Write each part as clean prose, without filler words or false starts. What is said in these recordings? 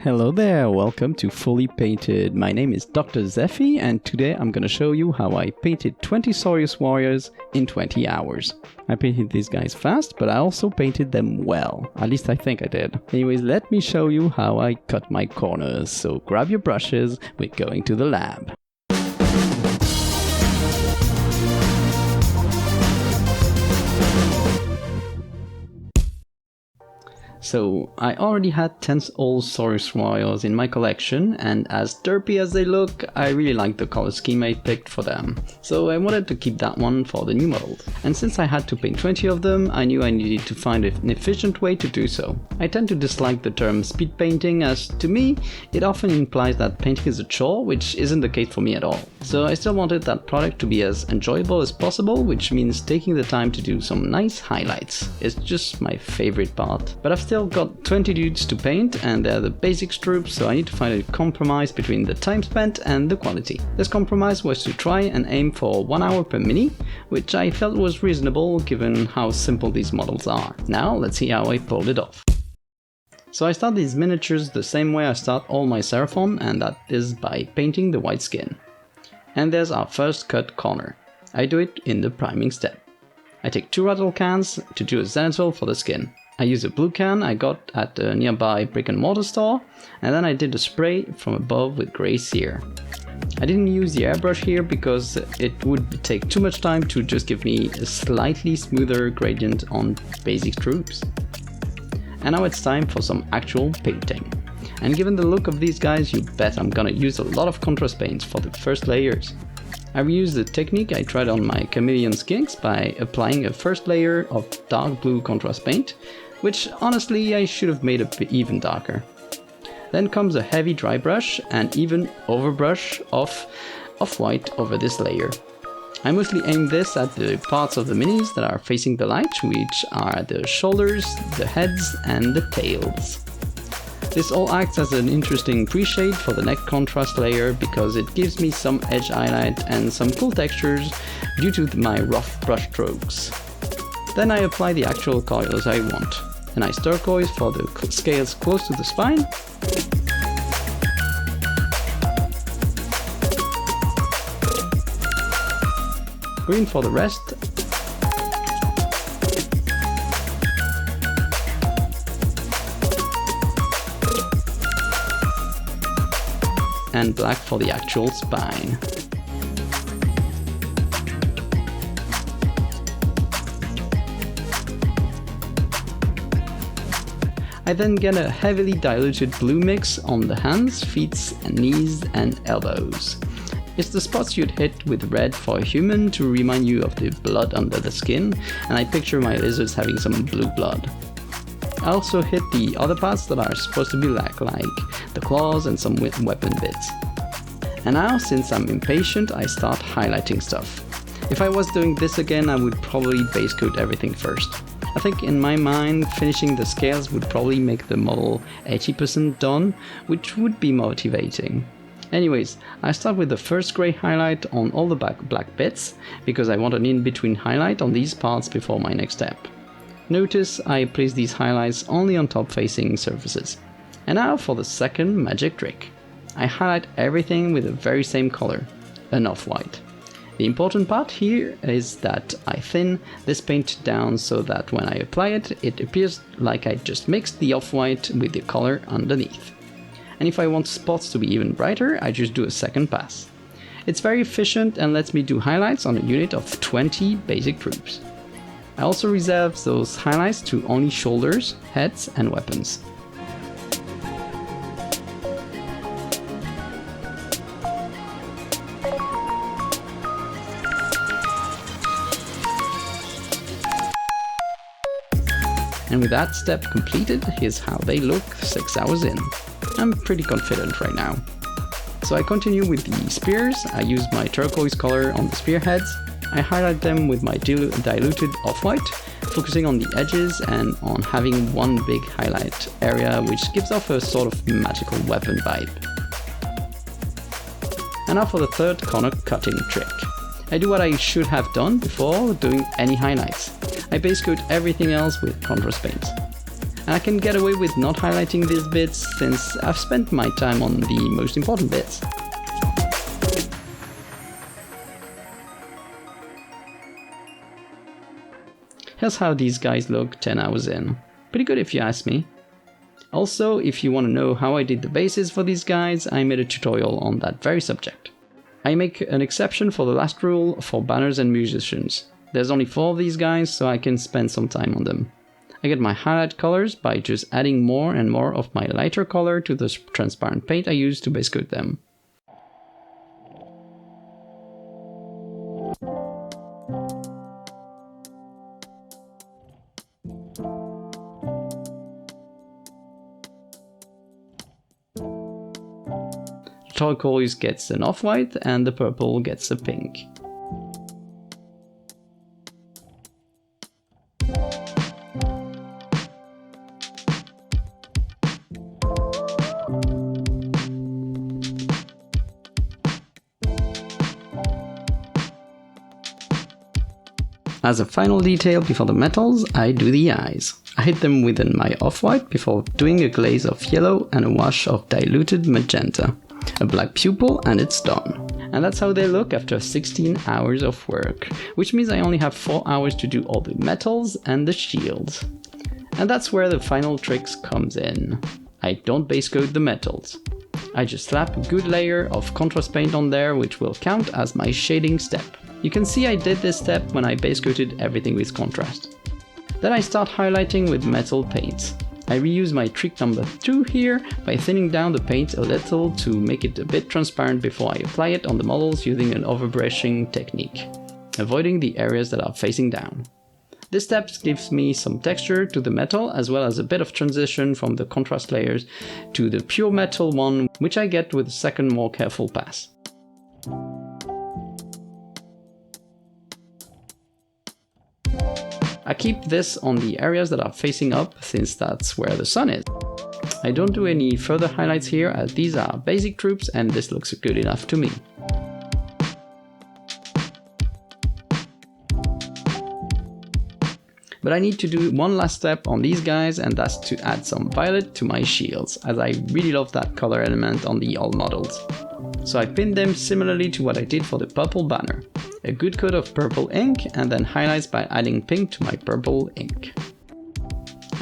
Hello there, welcome to Fully Painted. My name is Dr. Zephy and today I'm gonna show you how I painted 20 Saurus warriors in 20 hours. I painted these guys fast, but I also painted them well. At least I think I did. Anyways, let me show you how I cut my corners. So grab your brushes, we're going to the lab. So, I already had 10 old Saurus warriors in my collection, and as derpy as they look, I really like the color scheme I picked for them. So I wanted to keep that one for the new models. And since I had to paint 20 of them, I knew I needed to find an efficient way to do so. I tend to dislike the term speed painting, as to me, it often implies that painting is a chore, which isn't the case for me at all. So I still wanted that product to be as enjoyable as possible, which means taking the time to do some nice highlights. It's just my favorite part. But I've still got 20 dudes to paint, and they're the basics troops, so I need to find a compromise between the time spent and the quality. This compromise was to try and aim for 1 hour per mini, which I felt was reasonable given how simple these models are. Now let's see how I pulled it off. So I start these miniatures the same way I start all my Seraphon, and that is by painting the white skin. And there's our first cut corner. I do it in the priming step. I take 2 rattle cans to do a zenithal for the skin. I use a blue can I got at a nearby brick and mortar store, and then I did a spray from above with grey cere. I didn't use the airbrush here because it would take too much time to just give me a slightly smoother gradient on basic troops. And now it's time for some actual painting. And given the look of these guys, you bet I'm gonna use a lot of contrast paints for the first layers. I reused the technique I tried on my chameleon skinks by applying a first layer of dark blue contrast paint, which honestly I should have made a bit even darker. Then comes a heavy dry brush and even overbrush of off-white over this layer. I mostly aim this at the parts of the minis that are facing the light, which are the shoulders, the heads and the tails. This all acts as an interesting pre-shade for the neck contrast layer because it gives me some edge highlight and some cool textures due to my rough brush strokes. Then I apply the actual colors I want. A nice turquoise for the scales close to the spine. Green for the rest. And black for the actual spine. I then get a heavily diluted blue mix on the hands, feet, and knees and elbows. It's the spots you'd hit with red for a human to remind you of the blood under the skin, and I picture my lizards having some blue blood. I also hit the other parts that are supposed to be black, like the claws and some weapon bits. And now, since I'm impatient, I start highlighting stuff. If I was doing this again, I would probably base coat everything first. I think in my mind, finishing the scales would probably make the model 80% done, which would be motivating. Anyways, I start with the first grey highlight on all the black bits, because I want an in-between highlight on these parts before my next step. Notice I place these highlights only on top-facing surfaces. And now for the second magic trick. I highlight everything with the very same color, an off-white. The important part here is that I thin this paint down so that when I apply it, it appears like I just mixed the off-white with the color underneath. And if I want spots to be even brighter, I just do a second pass. It's very efficient and lets me do highlights on a unit of 20 basic troops. I also reserve those highlights to only shoulders, heads and weapons. And with that step completed, here's how they look 6 hours in. I'm pretty confident right now. So I continue with the spears. I use my turquoise color on the spearheads. I highlight them with my diluted off-white, focusing on the edges and on having one big highlight area which gives off a sort of magical weapon vibe. And now for the third corner cutting trick. I do what I should have done before doing any highlights. I base coat everything else with contrast paints. And I can get away with not highlighting these bits since I've spent my time on the most important bits. Here's how these guys look 10 hours in. Pretty good if you ask me. Also, if you want to know how I did the bases for these guys, I made a tutorial on that very subject. I make an exception for the last rule for banners and musicians. There's only 4 of these guys, so I can spend some time on them. I get my highlight colors by just adding more and more of my lighter color to the transparent paint I use to base coat them. The turquoise gets an off-white and the purple gets a pink. As a final detail before the metals, I do the eyes. I hit them within my off-white before doing a glaze of yellow and a wash of diluted magenta. A black pupil and it's done. And that's how they look after 16 hours of work, which means I only have 4 hours to do all the metals and the shields. And that's where the final tricks comes in. I don't base coat the metals. I just slap a good layer of contrast paint on there, which will count as my shading step. You can see I did this step when I base coated everything with contrast. Then I start highlighting with metal paints. I reuse my trick number 2 here by thinning down the paint a little to make it a bit transparent before I apply it on the models using an overbrushing technique, avoiding the areas that are facing down. This step gives me some texture to the metal as well as a bit of transition from the contrast layers to the pure metal one, which I get with a second more careful pass. I keep this on the areas that are facing up since that's where the sun is. I don't do any further highlights here as these are basic troops and this looks good enough to me. But I need to do one last step on these guys, and that's to add some violet to my shields, as I really love that color element on the all models. So I pinned them similarly to what I did for the purple banner. A good coat of purple ink and then highlights by adding pink to my purple ink.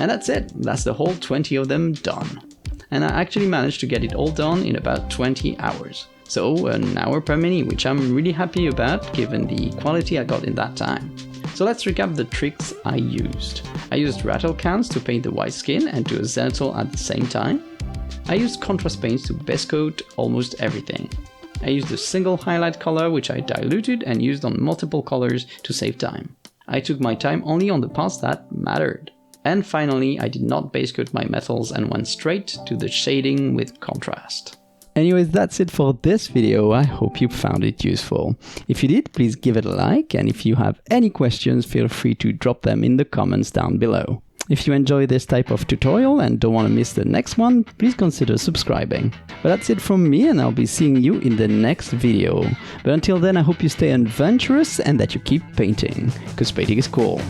And that's it, that's the whole 20 of them done. And I actually managed to get it all done in about 20 hours. So an hour per mini, which I'm really happy about given the quality I got in that time. So let's recap the tricks I used. I used rattle cans to paint the white skin and do a zenithal at the same time. I used contrast paints to base coat almost everything. I used a single highlight color which I diluted and used on multiple colors to save time. I took my time only on the parts that mattered. And finally, I did not base coat my metals and went straight to the shading with contrast. Anyways, that's it for this video. I hope you found it useful. If you did, please give it a like, and if you have any questions, feel free to drop them in the comments down below. If you enjoy this type of tutorial and don't want to miss the next one, please consider subscribing. But that's it from me, and I'll be seeing you in the next video. But until then, I hope you stay adventurous and that you keep painting, because painting is cool.